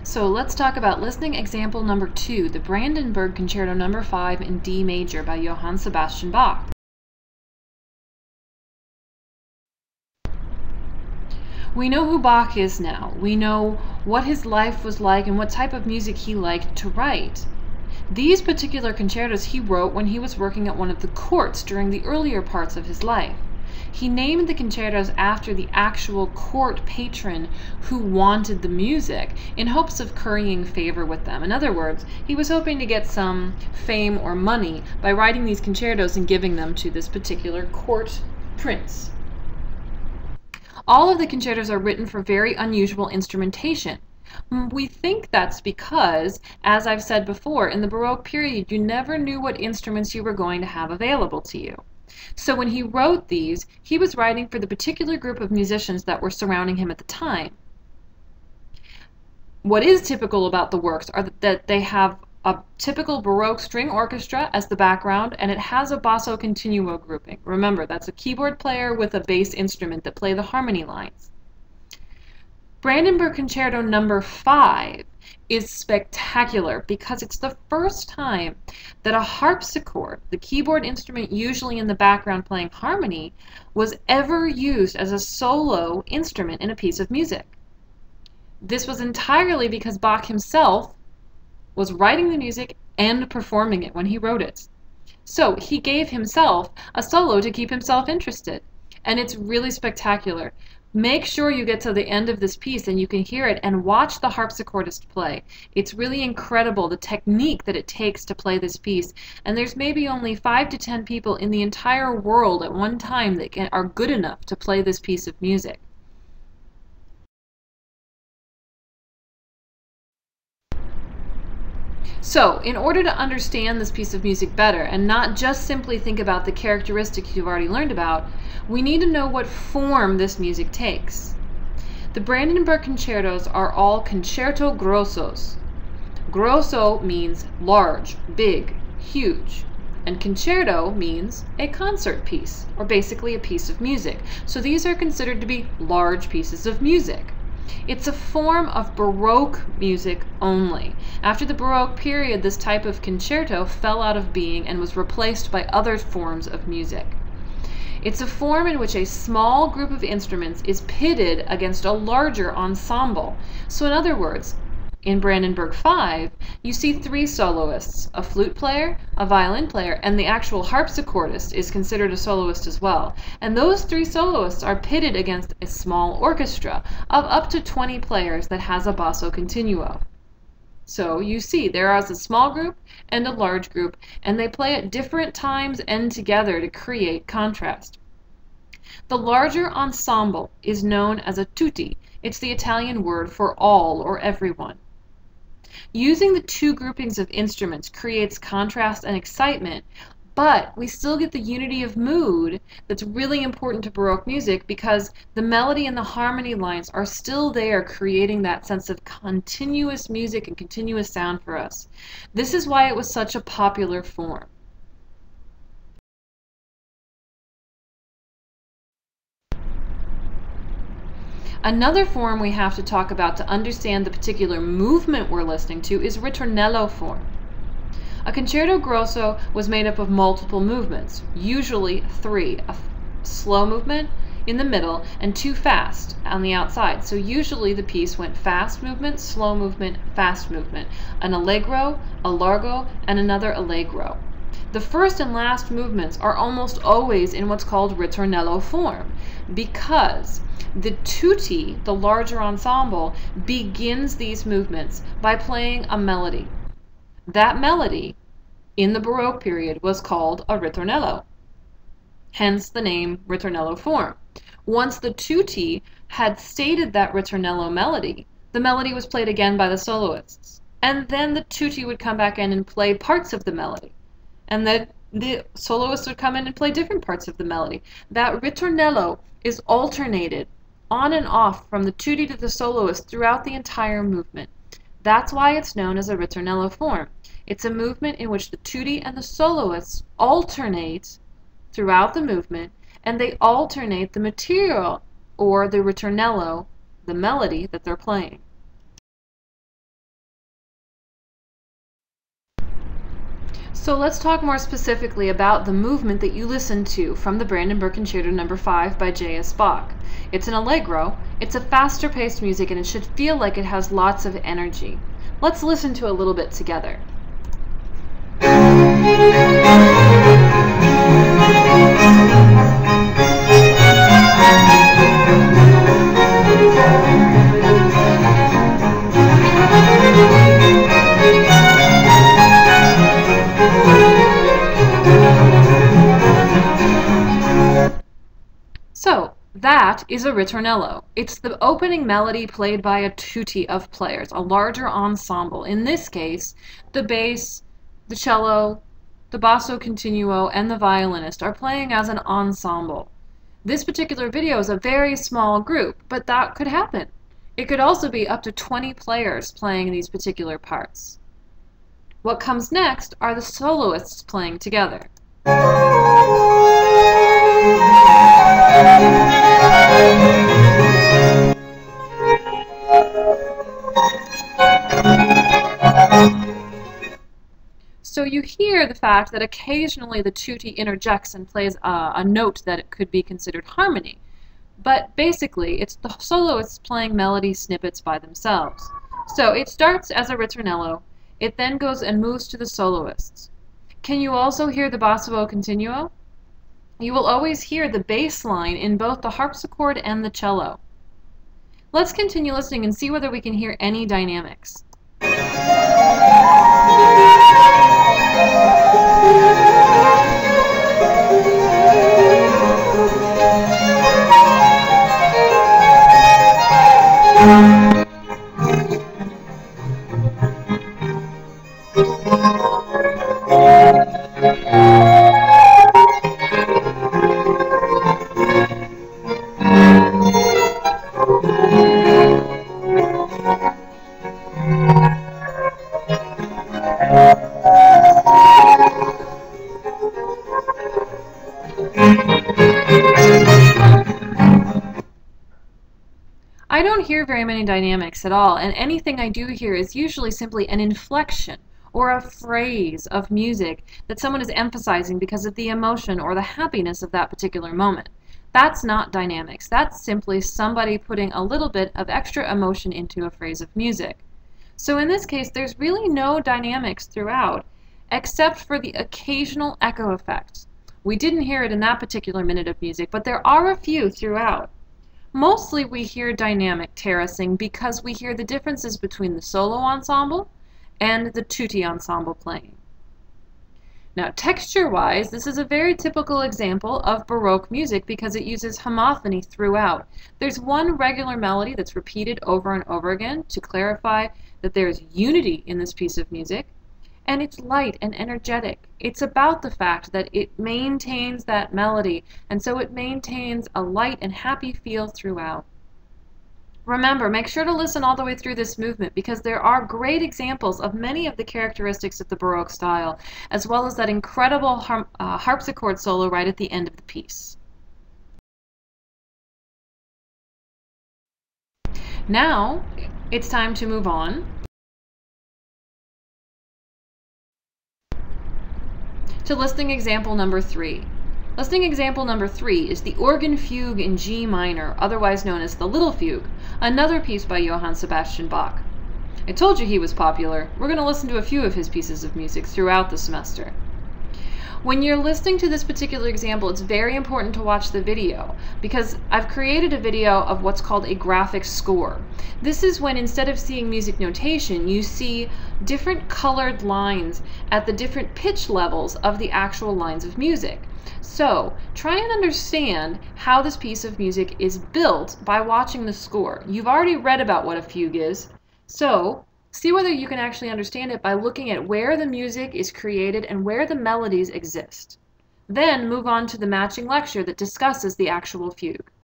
So let's talk about listening example number 2, the Brandenburg Concerto number 5 in D major by Johann Sebastian Bach. We know who Bach is now. We know what his life was like and what type of music he liked to write. These particular concertos he wrote when he was working at one of the courts during the earlier parts of his life. He named the concertos after the actual court patron who wanted the music in hopes of currying favor with them. In other words, he was hoping to get some fame or money by writing these concertos and giving them to this particular court prince. All of the concertos are written for very unusual instrumentation. We think that's because, as I've said before, in the Baroque period you never knew what instruments you were going to have available to you. So when he wrote these, he was writing for the particular group of musicians that were surrounding him at the time. What is typical about the works are that they have a typical Baroque string orchestra as the background, and it has a basso continuo grouping. Remember, that's a keyboard player with a bass instrument that play the harmony lines. Brandenburg Concerto number 5 is spectacular because it's the first time that a harpsichord, the keyboard instrument usually in the background playing harmony, was ever used as a solo instrument in a piece of music. This was entirely because Bach himself was writing the music and performing it when he wrote it. So he gave himself a solo to keep himself interested, and it's really spectacular. Make sure you get to the end of this piece and you can hear it and watch the harpsichordist play. It's really incredible the technique that it takes to play this piece, and there's maybe only 5 to 10 people in the entire world at one time that are good enough to play this piece of music. So, in order to understand this piece of music better and not just simply think about the characteristics you've already learned about, we need to know what form this music takes. The Brandenburg concertos are all concerto grossos. Grosso means large, big, huge, and concerto means a concert piece, or basically a piece of music. So these are considered to be large pieces of music. It's a form of Baroque music only. After the Baroque period, this type of concerto fell out of being and was replaced by other forms of music. It's a form in which a small group of instruments is pitted against a larger ensemble. So in other words, in Brandenburg 5, you see 3 soloists, a flute player, a violin player, and the actual harpsichordist is considered a soloist as well. And those 3 soloists are pitted against a small orchestra of up to 20 players that has a basso continuo. So you see there is a small group and a large group, and they play at different times and together to create contrast. The larger ensemble is known as a tutti. It's the Italian word for all or everyone. Using the 2 groupings of instruments creates contrast and excitement, but we still get the unity of mood that's really important to Baroque music because the melody and the harmony lines are still there, creating that sense of continuous music and continuous sound for us. This is why it was such a popular form. Another form we have to talk about to understand the particular movement we're listening to is ritornello form. A concerto grosso was made up of multiple movements, usually 3, a slow movement in the middle and 2 fast on the outside. So usually the piece went fast movement, slow movement, fast movement, an allegro, a largo, and another allegro. The first and last movements are almost always in what's called ritornello form because the tutti, the larger ensemble, begins these movements by playing a melody. That melody, in the Baroque period, was called a ritornello, hence the name ritornello form. Once the tutti had stated that ritornello melody, the melody was played again by the soloists, and then the tutti would come back in and play parts of the melody, and then the soloists would come in and play different parts of the melody. That ritornello is alternated on and off from the tutti to the soloist throughout the entire movement. That's why it's known as a ritornello form. It's a movement in which the tutti and the soloists alternate throughout the movement, and they alternate the material, or the ritornello, the melody that they're playing. So let's talk more specifically about the movement that you listened to from the Brandenburg Concerto No. 5 by J.S. Bach. It's an allegro, it's a faster paced music, and it should feel like it has lots of energy. Let's listen to a little bit together. So, that is a ritornello. It's the opening melody played by a tutti of players, a larger ensemble. In this case, the bass, the cello, the basso continuo, and the violinist are playing as an ensemble. This particular video is a very small group, but that could happen. It could also be up to 20 players playing these particular parts. What comes next are the soloists playing together. So you hear the fact that occasionally the tutti interjects and plays a note that it could be considered harmony. But basically, it's the soloists playing melody snippets by themselves. So it starts as a ritornello, it then goes and moves to the soloists. Can you also hear the basso continuo? You will always hear the bass line in both the harpsichord and the cello. Let's continue listening and see whether we can hear any dynamics. I don't hear very many dynamics at all, and anything I do hear is usually simply an inflection or a phrase of music that someone is emphasizing because of the emotion or the happiness of that particular moment. That's not dynamics. That's simply somebody putting a little bit of extra emotion into a phrase of music. So in this case, there's really no dynamics throughout, except for the occasional echo effect. We didn't hear it in that particular minute of music, but there are a few throughout. Mostly we hear dynamic terracing because we hear the differences between the solo ensemble and the tutti ensemble playing. Now, texture-wise, this is a very typical example of Baroque music because it uses homophony throughout. There's one regular melody that's repeated over and over again to clarify that there's unity in this piece of music, and it's light and energetic. It's about the fact that it maintains that melody, and so it maintains a light and happy feel throughout. Remember, make sure to listen all the way through this movement because there are great examples of many of the characteristics of the Baroque style, as well as that incredible harpsichord solo right at the end of the piece. Now, it's time to move on to listening example number 3. Listening example number 3 is the organ fugue in G minor, otherwise known as the Little Fugue, another piece by Johann Sebastian Bach. I told you he was popular. We're going to listen to a few of his pieces of music throughout the semester. When you're listening to this particular example, it's very important to watch the video because I've created a video of what's called a graphic score. This is when instead of seeing music notation, you see different colored lines at the different pitch levels of the actual lines of music. So try and understand how this piece of music is built by watching the score. You've already read about what a fugue is, so see whether you can actually understand it by looking at where the music is created and where the melodies exist. Then move on to the matching lecture that discusses the actual fugue.